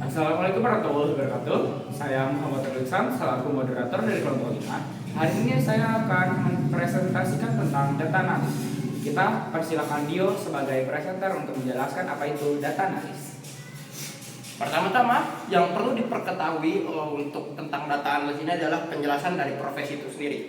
Assalamualaikum warahmatullahi wabarakatuh. Saya Muhammad Rizal, selaku moderator dari kelompok 5. Hari ini saya akan mempresentasikan tentang data analis. Kita persilakan Dio sebagai presenter untuk menjelaskan apa itu data analis. Pertama-tama, yang perlu diperketahui untuk tentang data analis ini adalah penjelasan dari profesi itu sendiri.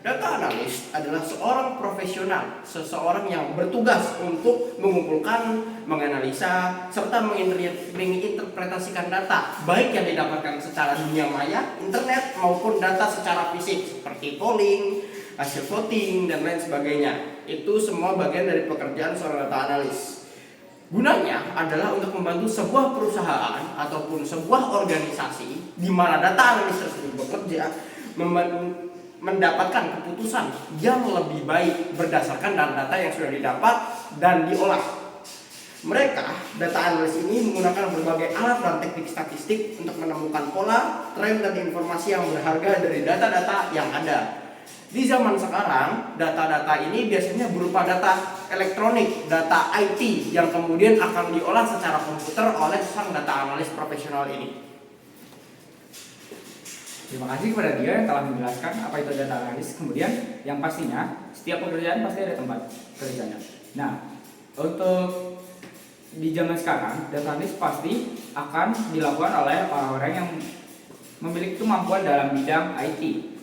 Data analis adalah seorang profesional, seseorang yang bertugas untuk mengumpulkan, menganalisa, serta menginterpretasikan data, baik yang didapatkan secara dunia maya, internet, maupun data secara fisik, seperti polling, hasil voting, dan lain sebagainya. Itu semua bagian dari pekerjaan seorang data analis. Gunanya adalah untuk membantu sebuah perusahaan ataupun sebuah organisasi di mana data analis tersebut bekerja mendapatkan keputusan yang lebih baik berdasarkan data yang sudah didapat dan diolah. Mereka, data analis ini menggunakan berbagai alat dan teknik statistik untuk menemukan pola, tren, dan informasi yang berharga dari data-data yang ada. Di zaman sekarang, data-data ini biasanya berupa data elektronik, data IT yang kemudian akan diolah secara komputer oleh sang data analis profesional ini. Terima kasih kepada dia yang telah menjelaskan apa itu data analis. Kemudian yang pastinya setiap pekerjaan pasti ada tempat kerjanya. Nah, untuk di zaman sekarang data analis pasti akan dilakukan oleh orang-orang yang memiliki kemampuan dalam bidang IT.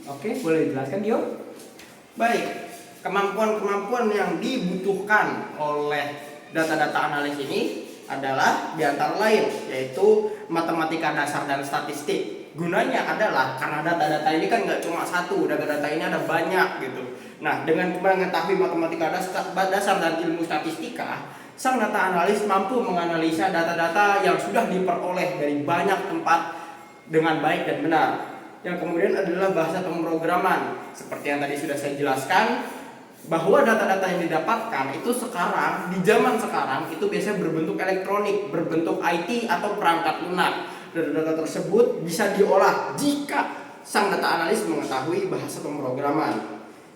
Oke, boleh dijelaskan Dio? Baik, kemampuan-kemampuan yang dibutuhkan oleh data-data analis ini adalah diantara lain yaitu matematika dasar dan statistik. Gunanya adalah karena data-data ini kan nggak cuma satu, data-data ini ada banyak gitu. Nah, dengan mengetahui matematika dasar dan ilmu statistika, sang data analis mampu menganalisa data-data yang sudah diperoleh dari banyak tempat dengan baik dan benar. Yang kemudian adalah bahasa pemrograman. Seperti yang tadi sudah saya jelaskan, bahwa data-data yang didapatkan itu sekarang, di zaman sekarang itu biasanya berbentuk elektronik, berbentuk IT atau perangkat lunak. Data-data tersebut bisa diolah jika sang data analis mengetahui bahasa pemrograman.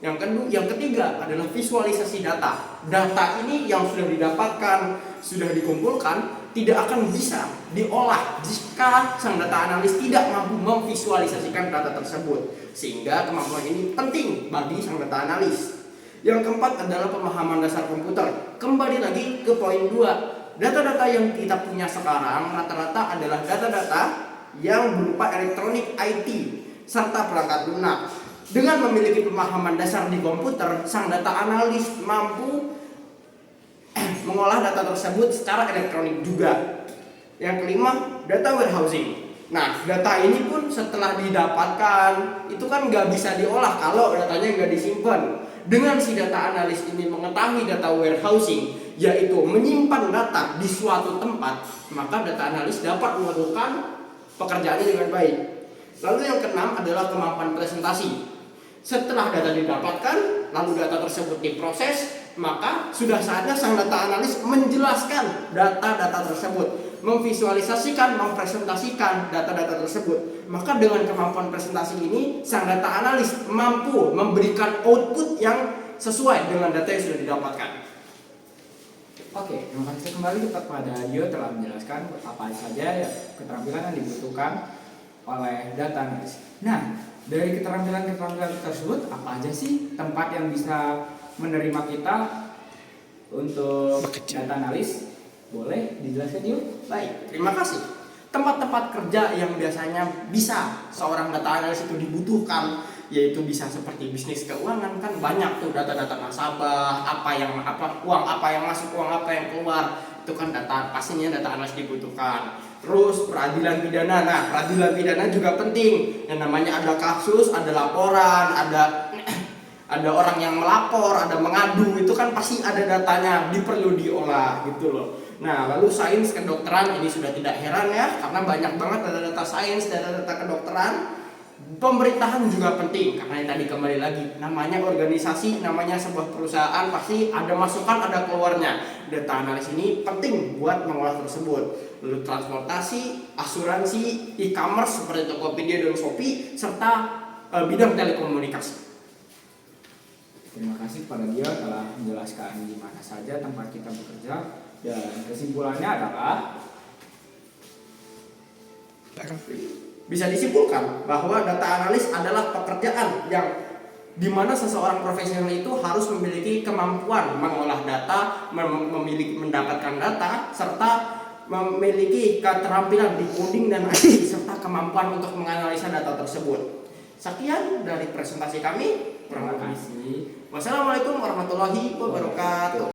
Yang ketiga adalah visualisasi data. Data ini yang sudah didapatkan, sudah dikumpulkan, tidak akan bisa diolah jika sang data analis tidak mampu memvisualisasikan data tersebut. Sehingga kemampuan ini penting bagi sang data analis. Yang keempat adalah pemahaman dasar komputer. Kembali lagi ke poin 2. Data-data yang kita punya sekarang rata-rata adalah data-data yang berupa elektronik IT serta perangkat lunak. Dengan memiliki pemahaman dasar di komputer, sang data analis mampu mengolah data tersebut secara elektronik juga. Yang kelima, data warehousing. Nah, data ini pun setelah didapatkan itu kan nggak bisa diolah kalau datanya nggak disimpan. Dengan si data analis ini mengetahui data warehousing, yaitu menyimpan data di suatu tempat, maka data analis dapat melakukan pekerjaannya dengan baik. Lalu yang keenam adalah kemampuan presentasi. Setelah data didapatkan, lalu data tersebut diproses, maka sudah saatnya sang data analis menjelaskan data-data tersebut, memvisualisasikan, mempresentasikan data-data tersebut. Maka dengan kemampuan presentasi ini, sang data analis mampu memberikan output yang sesuai dengan data yang sudah didapatkan. Oke, terima kasih kembali kepada Dio telah menjelaskan apa saja ya keterampilan yang dibutuhkan oleh data analis. Nah, dari keterampilan tersebut apa aja sih tempat yang bisa menerima kita untuk data analis? Boleh dijelaskan Dio? Baik, terima kasih. Tempat-tempat kerja yang biasanya bisa seorang data analis itu dibutuhkan, yaitu bisa seperti bisnis keuangan, kan banyak tuh data-data nasabah, uang apa yang masuk, uang apa yang keluar, itu kan data, pastinya data analis dibutuhkan. Terus peradilan pidana, nah peradilan pidana juga penting. Yang namanya ada kasus, ada laporan, ada orang yang melapor, ada mengadu, itu kan pasti ada datanya, perlu diolah gitu loh. Nah, lalu sains kedokteran ini sudah tidak heran ya, karena banyak banget data-data sains, data-data kedokteran. Pemerintahan juga penting, karena yang tadi kembali lagi, namanya organisasi, namanya sebuah perusahaan, pasti ada masukan, ada keluarnya. Data analis ini penting buat mengolah tersebut. Lalu transportasi, asuransi, e-commerce seperti Tokopedia dan Shopee, serta bidang telekomunikasi. Terima kasih kepada dia telah menjelaskan di mana saja tempat kita bekerja, dan kesimpulannya adalah Bisa disimpulkan bahwa data analis adalah pekerjaan yang di mana seseorang profesional itu harus memiliki kemampuan mengolah data, memiliki mendapatkan data, serta memiliki keterampilan di coding dan IT serta kemampuan untuk menganalisa data tersebut. Sekian dari presentasi kami. Terima kasih. Wassalamualaikum warahmatullahi wabarakatuh.